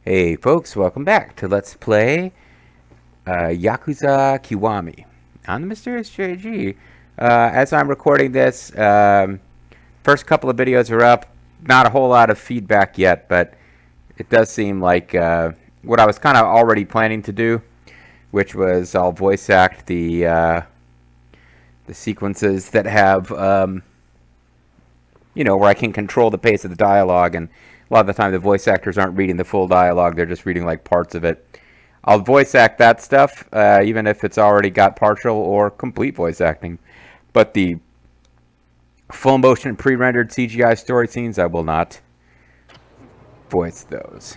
Hey folks, welcome back to Let's Play Yakuza Kiwami on the Mysterious JG. As I'm recording this, first couple of videos are up. Not a whole lot of feedback yet, but it does seem like what I was kind of already planning to do, which was I'll voice act the sequences that have, where I can control the pace of the dialogue, and a lot of the time the voice actors aren't reading the full dialogue, they're just reading like parts of it. I'll voice act that stuff, even if it's already got partial or complete voice acting. But the full motion pre-rendered CGI story scenes, I will not voice those.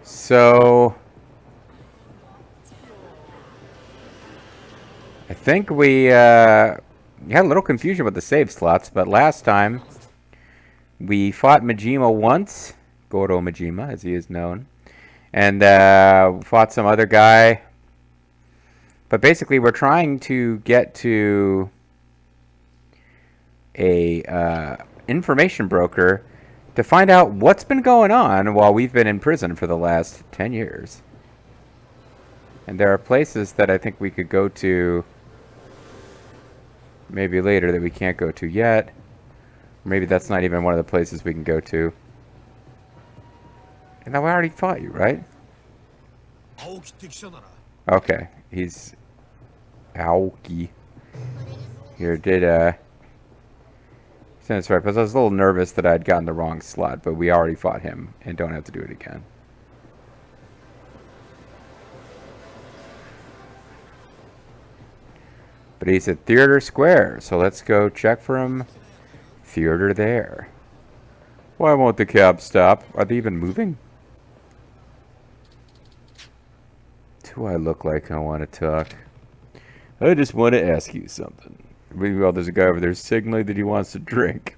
So I think we had a little confusion with the save slots, but last time we fought Majima once, Goro Majima, as he is known, and fought some other guy. But basically, we're trying to get to a information broker to find out what's been going on while we've been in prison for the last 10 years. And there are places that I think we could go to maybe later that we can't go to yet. Maybe that's not even one of the places we can go to. And now I already fought you, right? Okay, he's Aoki. Here, that's right, because I was a little nervous that I'd gotten the wrong slot, but we already fought him and don't have to do it again. But he's at Theater Square, so let's go check for him. Theater there. Why won't the cab stop? Are they even moving? Do I look like I want to talk? I just want to ask you something. Well, there's a guy over there signaling that he wants to drink.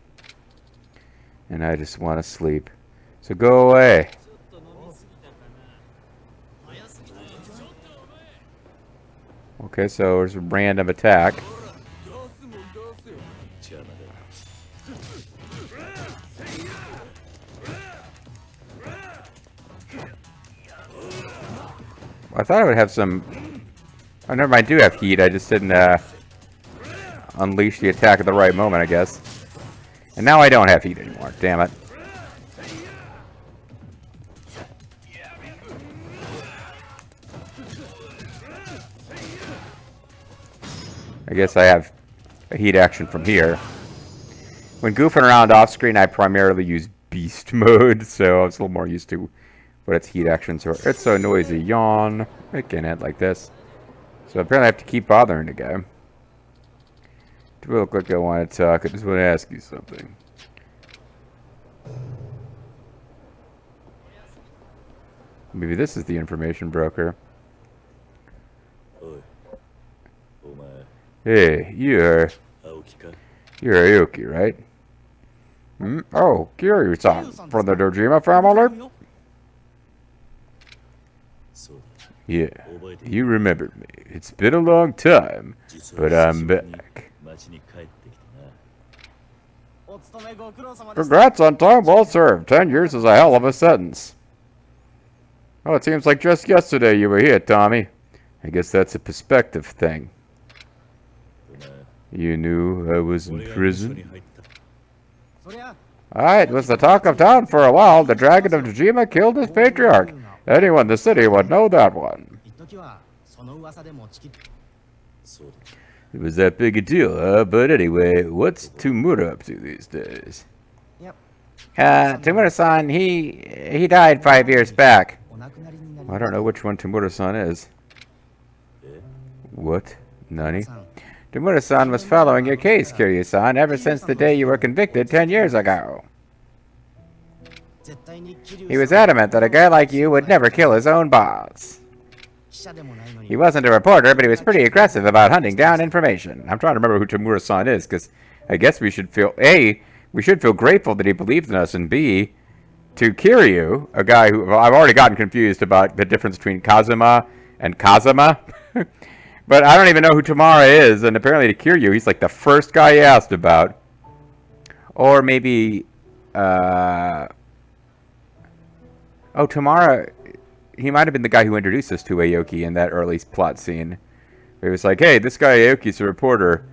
And I just want to sleep. So go away. Okay, so there's a random attack. I thought I would have some... Oh, never mind, I do have heat. I just didn't unleash the attack at the right moment, I guess. And now I don't have heat anymore. Damn it. I guess I have a heat action from here. When goofing around off screen, I primarily use beast mode, so I was a little more used to what its heat actions are. It's so noisy. Yawn. It can hit like this. So apparently I have to keep bothering the guy. Do I look like I want to talk? I just want to ask you something. Maybe this is the information broker. Hey, you're Aoki, right? Hmm? Oh, Kiryu-san from the Dojima family? Yeah, you remembered me. It's been a long time, but I'm back. Congrats on time well served. 10 years is a hell of a sentence. Oh, it seems like just yesterday you were here, Tommy. I guess that's a perspective thing. You knew I was in prison? It was the talk of town for a while. The Dragon of Dojima killed his patriarch. Anyone in the city would know that one. It was that big a deal, huh? But anyway, what's Tamura up to these days? Tamura-san, he died 5 years back. I don't know which one Tamura-san is. What? Nani? Tamura-san was following your case, Kiryu-san, ever since the day you were convicted 10 years ago. He was adamant that a guy like you would never kill his own boss. He wasn't a reporter, but he was pretty aggressive about hunting down information. I'm trying to remember who Tamura-san is, because I guess we should feel, A, we should feel grateful that he believed in us, and B, to Kiryu, a guy who, well, I've already gotten confused about the difference between Kazuma and Kazama. But I don't even know who Tamura is, and apparently to Kiryu, he's like the first guy he asked about. Or maybe, Oh, Tamura, he might have been the guy who introduced us to Aoki in that early plot scene. It was like, hey, this guy Aoki's a reporter.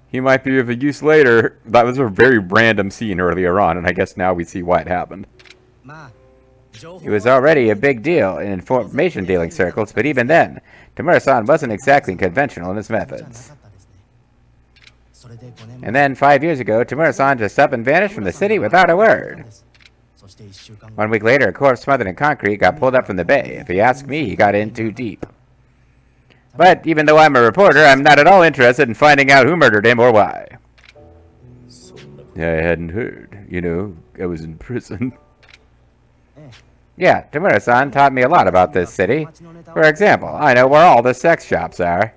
He might be of use later. That was a very random scene earlier on, and I guess now we see why it happened. It was already a big deal in information dealing circles, but even then, Tamura-san wasn't exactly conventional in his methods. And then 5 years ago, Tamura-san just up and vanished from the city without a word. 1 week later, a corpse smothered in concrete got pulled up from the bay. If you ask me, he got in too deep. But even though I'm a reporter, I'm not at all interested in finding out who murdered him or why. I hadn't heard. You know, I was in prison. Yeah, Tamura-san taught me a lot about this city. For example, I know where all the sex shops are.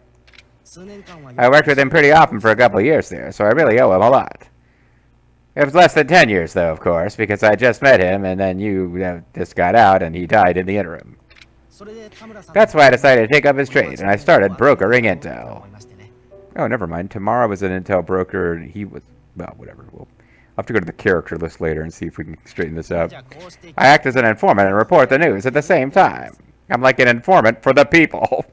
I worked with him pretty often for a couple of years there, so I really owe him a lot. It was less than 10 years, though, of course, because I just met him, and then you just got out, and he died in the interim. That's why I decided to take up his trade, and I started brokering intel. Oh, never mind. Tamara was an intel broker, and he was... Well, whatever. We'll have to go to the character list later and see if we can straighten this out. I act as an informant and report the news at the same time. I'm like an informant for the people.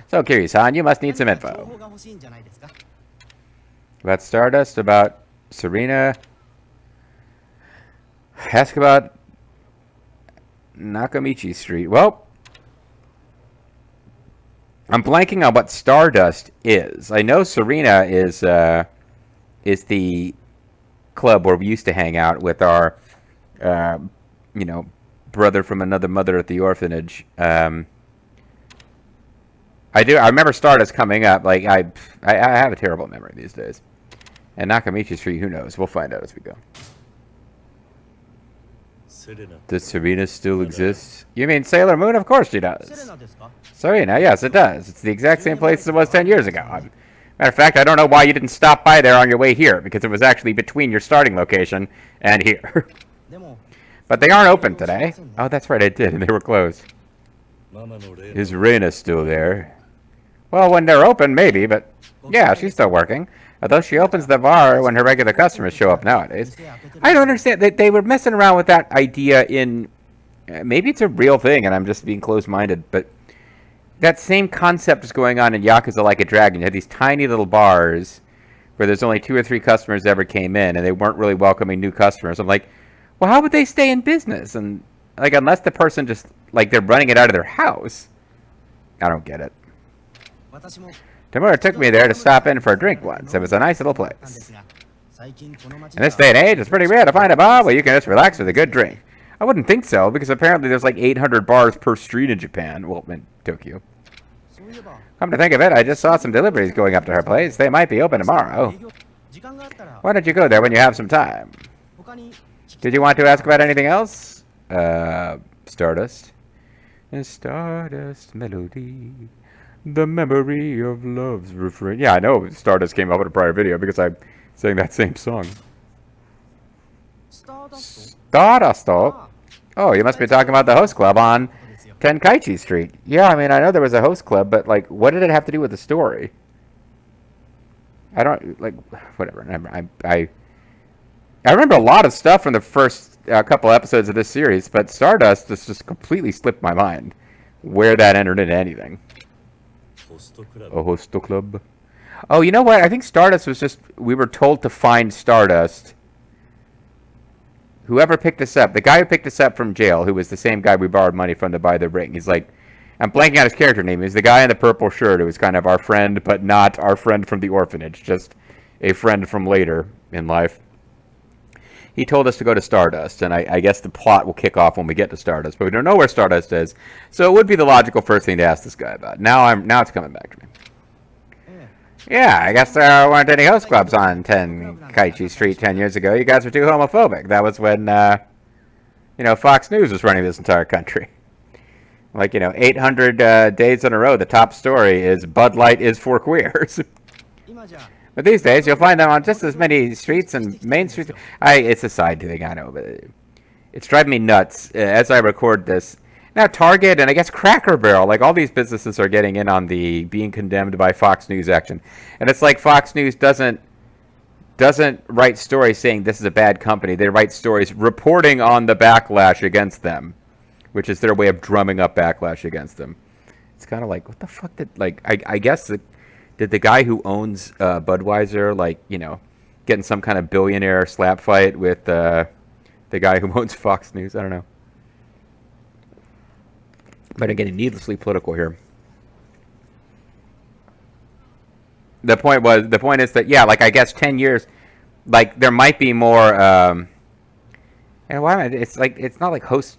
So, Kiryu-san, you must need some info. About Stardust, about Serena. Ask about Nakamichi Street. Well, I'm blanking on what Stardust is. I know Serena is the club where we used to hang out with our, you know, brother from another mother at the orphanage. I remember Stardust coming up. Like I have a terrible memory these days. And Nakamichi Street, who knows? We'll find out as we go. Does Serena still exist? You mean Sailor Moon? Of course she does. Serena, yes, it does. It's the exact same place as it was 10 years ago. Matter of fact, I don't know why you didn't stop by there on your way here, because it was actually between your starting location and here. But they aren't open today. Oh, that's right, I did, and they were closed. Is Reina still there? Well, when they're open, maybe, but yeah, she's still working. Although she opens the bar when her regular customers show up nowadays. I don't understand. They were messing around with that idea in... maybe it's a real thing and I'm just being closed-minded, but that same concept is going on in Yakuza Like a Dragon. You had these tiny little bars where there's only 2 or 3 customers ever came in and they weren't really welcoming new customers. I'm like, well, how would they stay in business? And, like, unless the person just, like, they're running it out of their house. I don't get it. Tamura took me there to stop in for a drink once. It was a nice little place. In this day and age, it's pretty rare to find a bar where you can just relax with a good drink. I wouldn't think so, because apparently there's like 800 bars per street in Japan. Well, in Tokyo. Come to think of it, I just saw some deliveries going up to her place. They might be open tomorrow. Why don't you go there when you have some time? Did you want to ask about anything else? Stardust. A Stardust melody. The memory of love's refrain. Yeah, I know Stardust came up in a prior video because I sang that same song. Stardust? Oh, you must be talking about the host club on Tenkaichi Street. Yeah, I mean, I know there was a host club, but, like, what did it have to do with the story? I don't, like, whatever. I remember a lot of stuff from the first couple episodes of this series, but Stardust just completely slipped my mind where that entered into anything. A hosto club. Oh, you know what? I think Stardust was just... we were told to find Stardust. Whoever picked us up, the guy who picked us up from jail, who was the same guy we borrowed money from to buy the ring, he's like... I'm blanking out his character name. He's the guy in the purple shirt who was kind of our friend, but not our friend from the orphanage. Just a friend from later in life. He told us to go to Stardust, and I guess the plot will kick off when we get to Stardust, but we don't know where Stardust is, so it would be the logical first thing to ask this guy about. Now it's coming back to me. Yeah, I guess there weren't any host clubs on Tenkaichi Street 10 years ago. You guys were too homophobic. That was when, you know, Fox News was running this entire country. Like, you know, 800 days in a row, the top story is Bud Light is for queers. But these days, you'll find them on just as many streets and main streets. It's a side thing, I know, but it's driving me nuts as I record this. Now, Target and I guess Cracker Barrel, like all these businesses are getting in on the being condemned by Fox News action. And it's like Fox News doesn't doesn't write stories saying this is a bad company. They write stories reporting on the backlash against them, which is their way of drumming up backlash against them. It's kind of like, what the fuck did, like, I guess, did the guy who owns Budweiser, like, you know, get in some kind of billionaire slap fight with the guy who owns Fox News? I don't know. But I'm getting needlessly political here. The point is that, yeah, like, I guess 10 years, like, there might be more, and why am I, it's like, it's not like hosto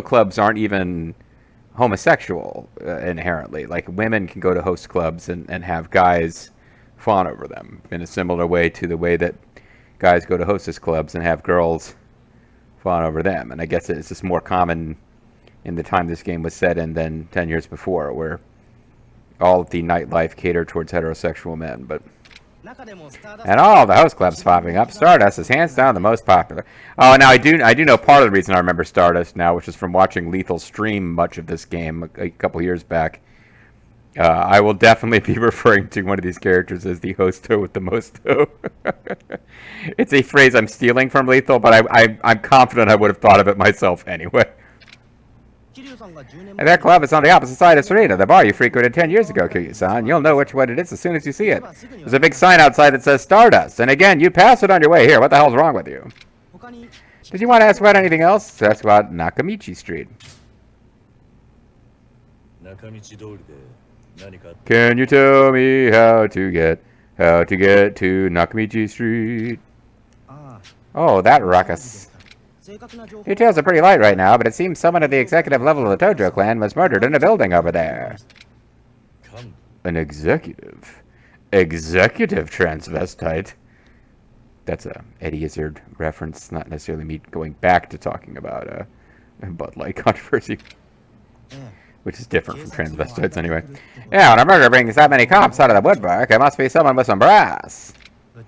clubs aren't even homosexual inherently. Like, women can go to host clubs and have guys fawn over them in a similar way to the way that guys go to hostess clubs and have girls fawn over them. And I guess it's just more common in the time this game was set in than 10 years before, where all of the nightlife catered towards heterosexual men. But and all the host clubs popping up, Stardust is hands down the most popular. Oh, now I do know part of the reason I remember Stardust now, which is from watching Lethal stream much of this game a couple years back. I will definitely be referring to one of these characters as the hosto with the mosto. It's a phrase I'm stealing from Lethal, but I'm confident I would have thought of it myself anyway. And that club is on the opposite side of Serena, the bar you frequented 10 years ago, Kiryu-san. You'll know which one it is as soon as you see it. There's a big sign outside that says Stardust. And again, you pass it on your way here. What the hell's wrong with you? Did you want to ask about anything else? Ask about Nakamichi Street. Can you tell me how to get to Nakamichi Street? Oh, that ruckus. Details are pretty light right now, but it seems someone at the executive level of the Tojo clan was murdered in a building over there. An executive? Executive transvestite? That's a Eddie Izzard reference, not necessarily me going back to talking about Bud Light controversy. Which is different from transvestites anyway. Yeah, when a murder brings that many cops out of the woodwork, it must be someone with some brass.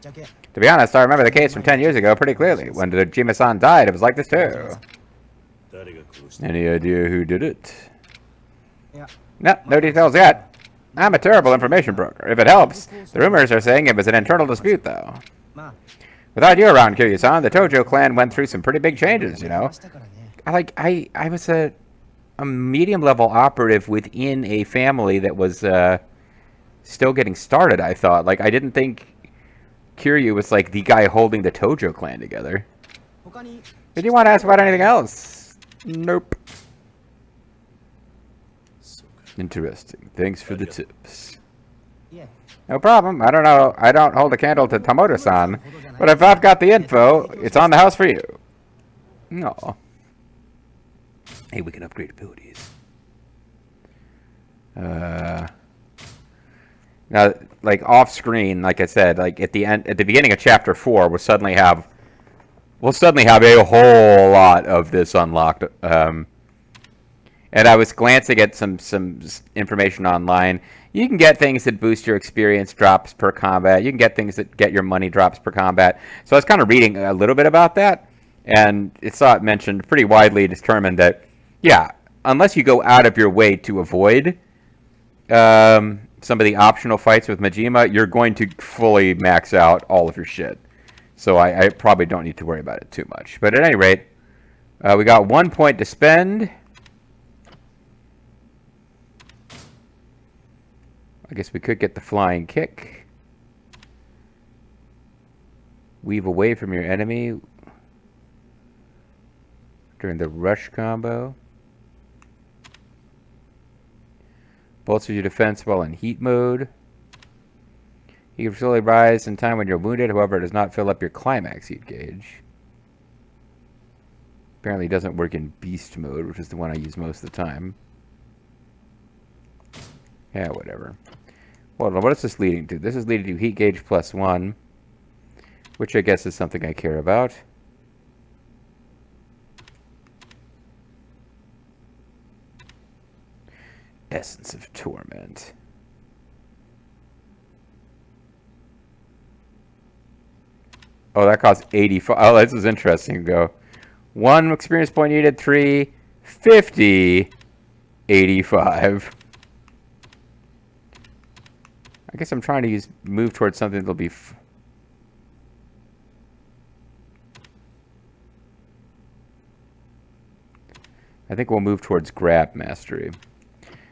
To be honest, I remember the case from 10 years ago pretty clearly. When Dojima-san died, it was like this too. Any idea who did it? No details yet. I'm a terrible information broker. If it helps, the rumors are saying it was an internal dispute, though. Without you around, Kiryu-san, the Tojo clan went through some pretty big changes, you know. I was a medium-level operative within a family that was still getting started, I thought. Like, I didn't think Kiryu was, like, the guy holding the Tojo clan together. Did you want to ask about anything else? Nope. Interesting. Thanks for the tips. No problem. I don't know. I don't hold a candle to TAMURA-san, but if I've got the info, it's on the house for you. No. Hey, we can upgrade abilities. Now, like, off screen, like I said, like at the beginning of chapter 4, we'll suddenly have a whole lot of this unlocked. And I was glancing at some information online. You can get things that boost your experience drops per combat. You can get things that get your money drops per combat. So I was kind of reading a little bit about that, and it saw it mentioned pretty widely determined that, yeah, unless you go out of your way to avoid some of the optional fights with Majima, you're going to fully max out all of your shit. So I probably don't need to worry about it too much. But at any rate, we got 1 point to spend. I guess we could get the flying kick. Weave away from your enemy during the rush combo. Bolsters your defense while in heat mode. You can slowly rise in time when you're wounded, however it does not fill up your climax heat gauge. Apparently it doesn't work in beast mode, which is the one I use most of the time. Yeah, whatever. Hold on, what is this leading to? This is leading to heat gauge +1, which I guess is something I care about. Essence of Torment. Oh, that costs 85. Oh, this is interesting. Go 1 experience point needed, 3, 50, 85. I guess I'm trying to move towards something that'll be I think we'll move towards grab mastery.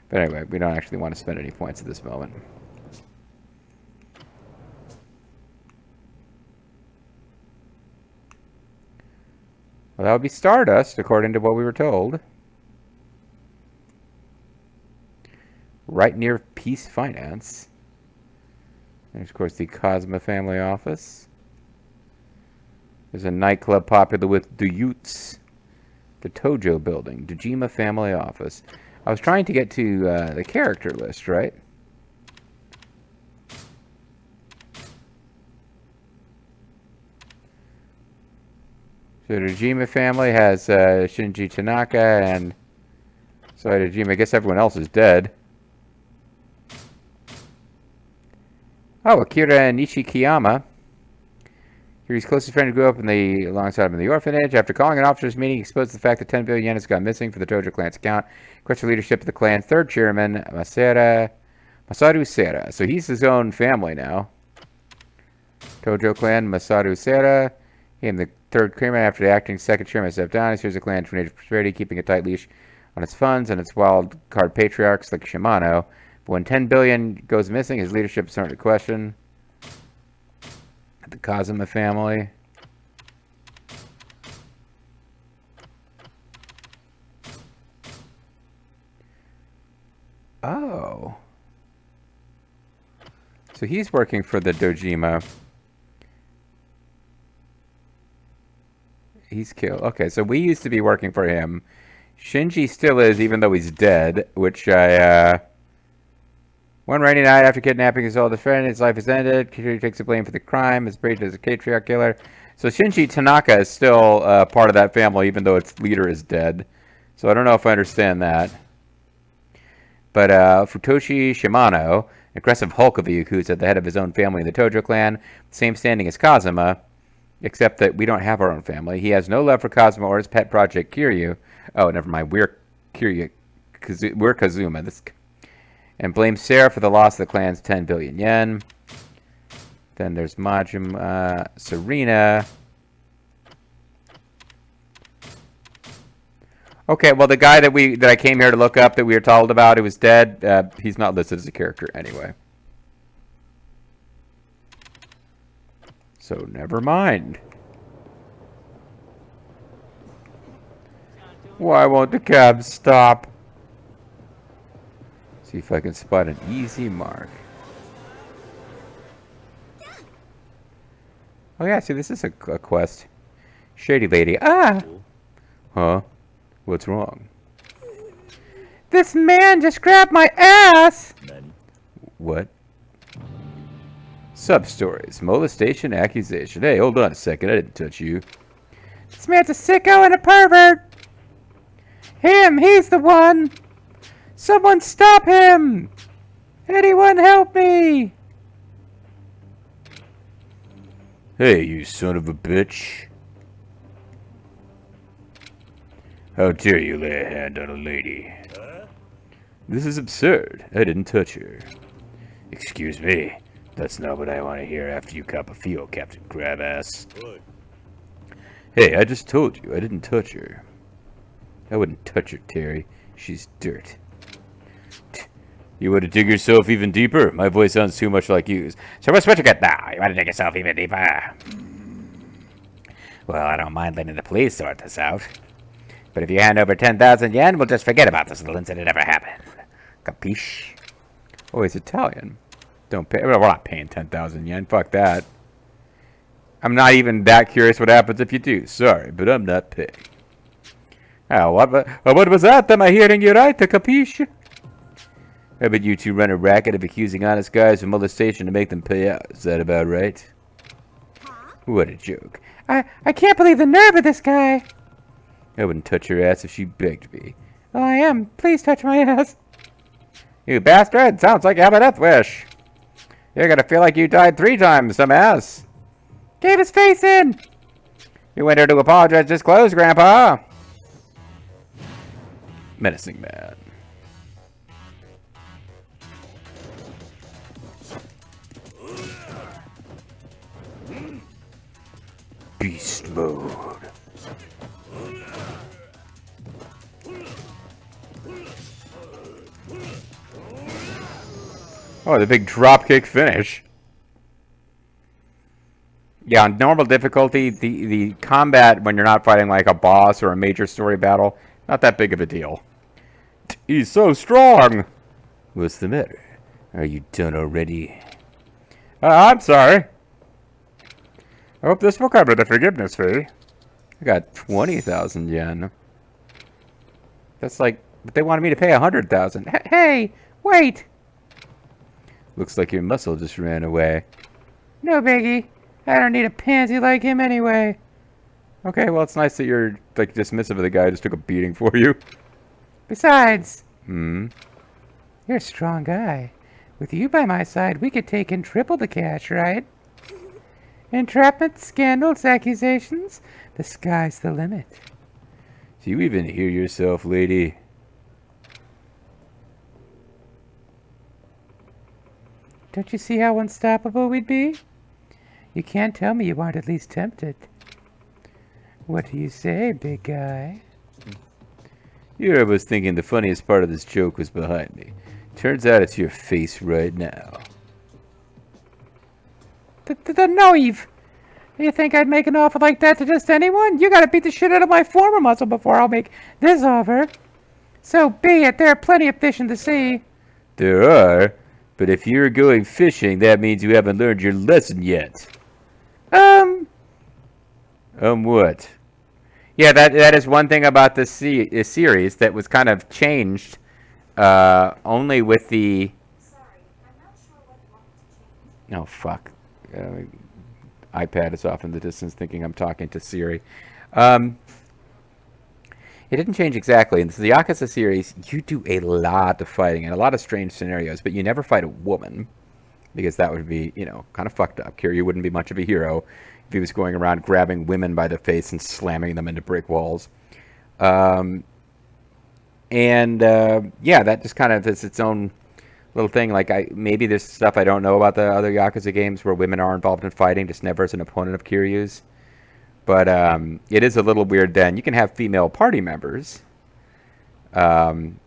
But anyway, we don't actually want to spend any points at this moment. Well, that would be Stardust, according to what we were told. Right near Peace Finance. There's, of course, the Cosma family office. There's a nightclub popular with the Utes. The Tojo building. Dojima family office. I was trying to get to the character list, right? So the Dojima family has Shinji Tanaka and... So Dojima, I guess everyone else is dead. Oh, Akira Nishikiyama. His closest friend who grew up alongside him in the orphanage. After calling an officers' meeting, he exposed the fact that 10 billion yen has gone missing for the Tojo clan's account. Questioned leadership of the clan's third chairman, Masaru Sera. So he's his own family now. Tojo clan, Masaru Sera. He became the third chairman after the acting second chairman stepped down. He serves the clan for native prosperity, keeping a tight leash on its funds and its wild card patriarchs like Shimano. But when 10 billion goes missing, his leadership is under question. The Kazuma family. Oh. So he's working for the Dojima. He's killed. Okay, so we used to be working for him. Shinji still is, even though he's dead, which I, One rainy night, after kidnapping his oldest friend, his life is ended. Kiryu takes the blame for the crime, is buried as a patriarch killer. So Shinji Tanaka is still part of that family, even though its leader is dead. So I don't know if I understand that. But Futoshi Shimano, aggressive Hulk of the Yakuza, at the head of his own family in the Tojo clan, same standing as Kazuma, except that we don't have our own family. He has no love for Kazuma or his pet project, Kiryu. Oh, never mind. We're Kiryu. We're Kazuma. And blames Sarah for the loss of the clan's 10 billion yen. Then there's Majima, Serena. Okay, well, the guy that I came here to look up that we were told about who was dead, he's not listed as a character anyway. So never mind. Why won't the cab stop? See if I can spot an easy mark. Oh yeah, see, this is a quest. Shady lady. Ah! Huh? What's wrong? This man just grabbed my ass! What? Sub-stories. Molestation accusation. Hey, hold on a second. I didn't touch you. This man's a sicko and a pervert! Him! He's the one! Someone stop him! Anyone help me! Hey, you son of a bitch. How dare you lay a hand on a lady? This is absurd. I didn't touch her. Excuse me. That's not what I want to hear after you cop a feel, Captain Grabass. Hey, I just told you I didn't touch her. I wouldn't touch her, Terry. She's dirt. You want to dig yourself even deeper? My voice sounds too much like you. So what's what you got now? You want to dig yourself even deeper? Well, I don't mind letting the police sort this out. But if you hand over 10,000 yen, we'll just forget about this little incident ever happened. Capiche? Oh, he's Italian. Don't pay. Well, we're not paying 10,000 yen. Fuck that. I'm not even that curious what happens if you do. Sorry, but I'm not paying. Oh, what was that? Am I hearing you right? Capiche? I bet you two run a racket of accusing honest guys of molestation to make them pay out. Is that about right? What a joke. I can't believe the nerve of this guy. I wouldn't touch her ass if she begged me. Oh, I am. Please touch my ass. You bastard. Sounds like you have a death wish. You're gonna feel like you died 3 times, some ass. Gave his face in. You went here to apologize just closed, Grandpa. Menacing man. Beast mode. Oh, the big dropkick finish. Yeah, on normal difficulty, the combat when you're not fighting like a boss or a major story battle, not that big of a deal. He's so strong! What's the matter? Are you done already? I'm sorry. I hope this will cover the forgiveness fee. I got 20,000 yen. That's like, but they wanted me to pay 100,000. Hey, wait! Looks like your muscle just ran away. No biggie. I don't need a pansy like him anyway. Okay, well, it's nice that you're, like, dismissive of the guy who just took a beating for you. Besides... You're a strong guy. With you by my side, we could take in triple the cash, right? Entrapment, scandals, accusations. The sky's the limit. Do you even hear yourself, lady? Don't you see how unstoppable we'd be? You can't tell me you aren't at least tempted. What do you say, big guy? Here I was thinking the funniest part of this joke was behind me. Turns out it's your face right now. The knave! You think I'd make an offer like that to just anyone? You gotta beat the shit out of my former muscle before I'll make this offer. So be it, there are plenty of fish in the sea. There are? But if you're going fishing, that means you haven't learned your lesson yet. What? Yeah, that is one thing about this series that was kind of changed only with the... Sorry, I'm not sure what you want to change. Oh, fuck. iPad is off in the distance thinking I'm talking to Siri. It didn't change exactly. In the Yakuza series, you do a lot of fighting and a lot of strange scenarios, but you never fight a woman because that would be, you know, kind of fucked up. Kiryu wouldn't be much of a hero if he was going around grabbing women by the face and slamming them into brick walls. Yeah, that just kind of is its own little thing. Like, maybe there's stuff I don't know about the other Yakuza games where women are involved in fighting, just never as an opponent of Kiryu's. But it is a little weird then. You can have female party members in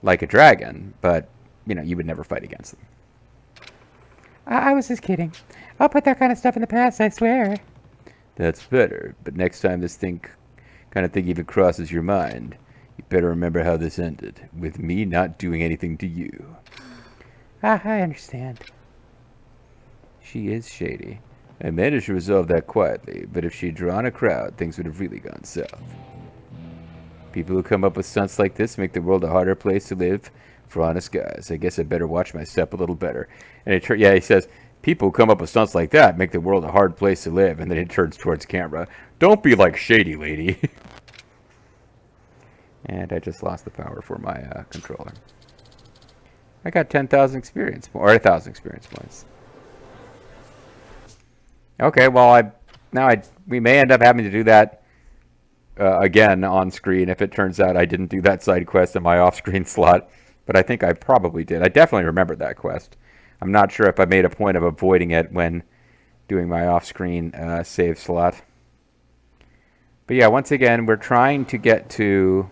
Like a Dragon, but, you know, you would never fight against them. I was just kidding. I'll put that kind of stuff in the past, I swear. That's better, but next time this kind of thing even crosses your mind, you better remember how this ended, with me not doing anything to you. I understand. She is shady. I managed to resolve that quietly, but if she'd drawn a crowd, things would have really gone south. People who come up with stunts like this make the world a harder place to live for honest guys. I guess I better watch my step a little better. And he says, people who come up with stunts like that make the world a hard place to live. And then it turns towards camera. Don't be like shady, lady. And I just lost the power for my controller. I got 10,000 experience points, or 1,000 experience points. Okay, well, we may end up having to do that again on screen if it turns out I didn't do that side quest in my off-screen slot. But I think I probably did. I definitely remembered that quest. I'm not sure if I made a point of avoiding it when doing my off-screen save slot. But yeah, once again, we're trying to get to...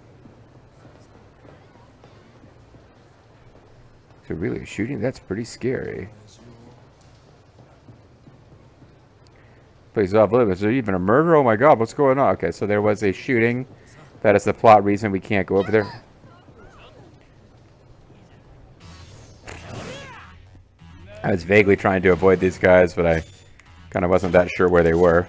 So really, shooting? That's pretty scary. Plays off limits. Is there even a murder? Oh my god, what's going on? Okay, so there was a shooting. That is the plot reason we can't go over there. I was vaguely trying to avoid these guys, but I kind of wasn't that sure where they were.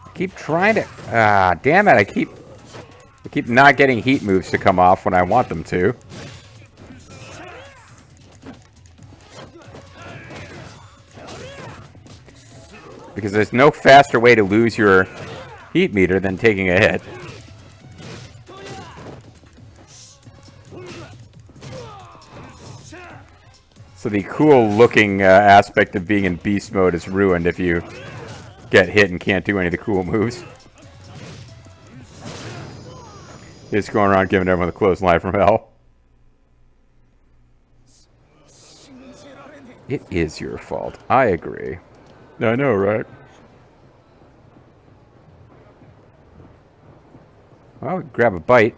I keep trying to... damn it, I keep not getting heat moves to come off when I want them to. Because there's no faster way to lose your heat meter than taking a hit. So the cool looking aspect of being in beast mode is ruined if you get hit and can't do any of the cool moves. Just going around giving everyone the clothesline from hell. It is your fault. I agree. I know, right? Well, grab a bite.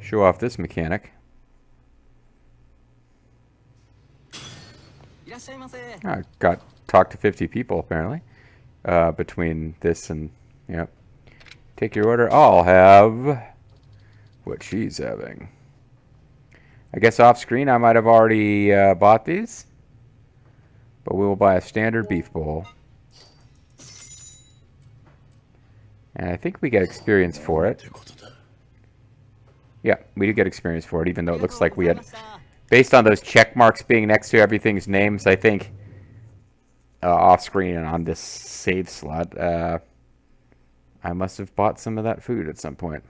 Show off this mechanic. I got talked to 50 people apparently. Between this and yep. Take your order. I'll have what she's having. I guess off screen I might have already bought these. But we will buy a standard beef bowl. And I think we get experience for it. Yeah, we do get experience for it, even though it looks like we had... Based on those check marks being next to everything's names, I think... off screen and on this save slot, I must have bought some of that food at some point.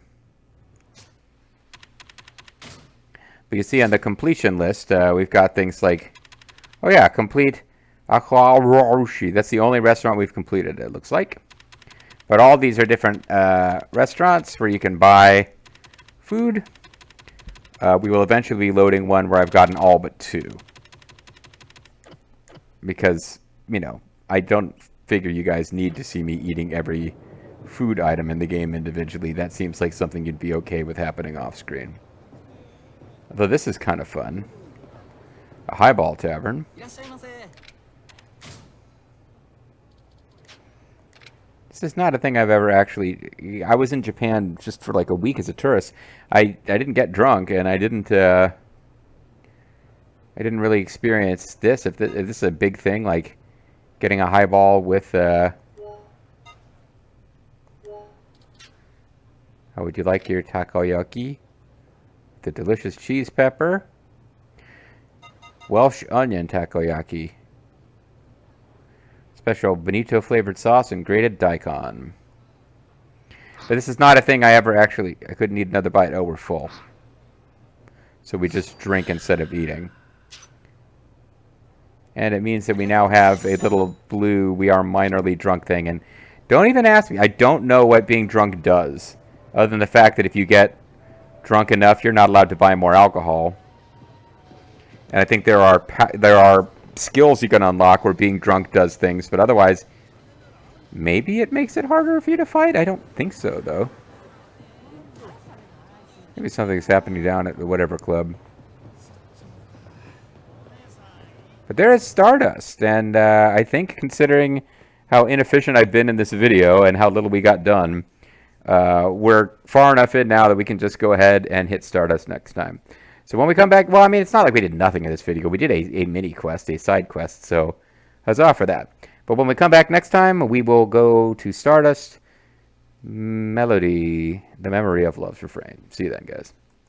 But you see on the completion list, we've got things like... Oh yeah, complete Akwarushi. That's the only restaurant we've completed, it looks like. But all these are different restaurants where you can buy food. We will eventually be loading one where I've gotten all but 2. Because, you know, I don't figure you guys need to see me eating every food item in the game individually. That seems like something you'd be okay with happening off screen. Although this is kind of fun. A highball tavern. This is not a thing I've ever actually... I was in Japan just for like a week as a tourist. I didn't get drunk, and I didn't really experience this. If this is a big thing, like getting a highball with... How would you like your takoyaki? The delicious cheese pepper. Welsh onion takoyaki. Special bonito flavored sauce and grated daikon. But this is not a thing I ever actually... I couldn't eat another bite. Oh, we're full. So we just drink instead of eating. And it means that we now have a little blue we are minorly drunk thing. And don't even ask me. I don't know what being drunk does. Other than the fact that if you get drunk enough, you're not allowed to buy more alcohol. And I think there are skills you can unlock where being drunk does things, but otherwise, maybe it makes it harder for you to fight? I don't think so, though. Maybe something's happening down at the whatever club. But there is Stardust, and I think considering how inefficient I've been in this video and how little we got done, we're far enough in now that we can just go ahead and hit Stardust next time. So when we come back, well, I mean, it's not like we did nothing in this video. We did a mini quest, a side quest, so huzzah for that. But when we come back next time, we will go to Stardust Melody, the Memory of Love's Refrain. See you then, guys.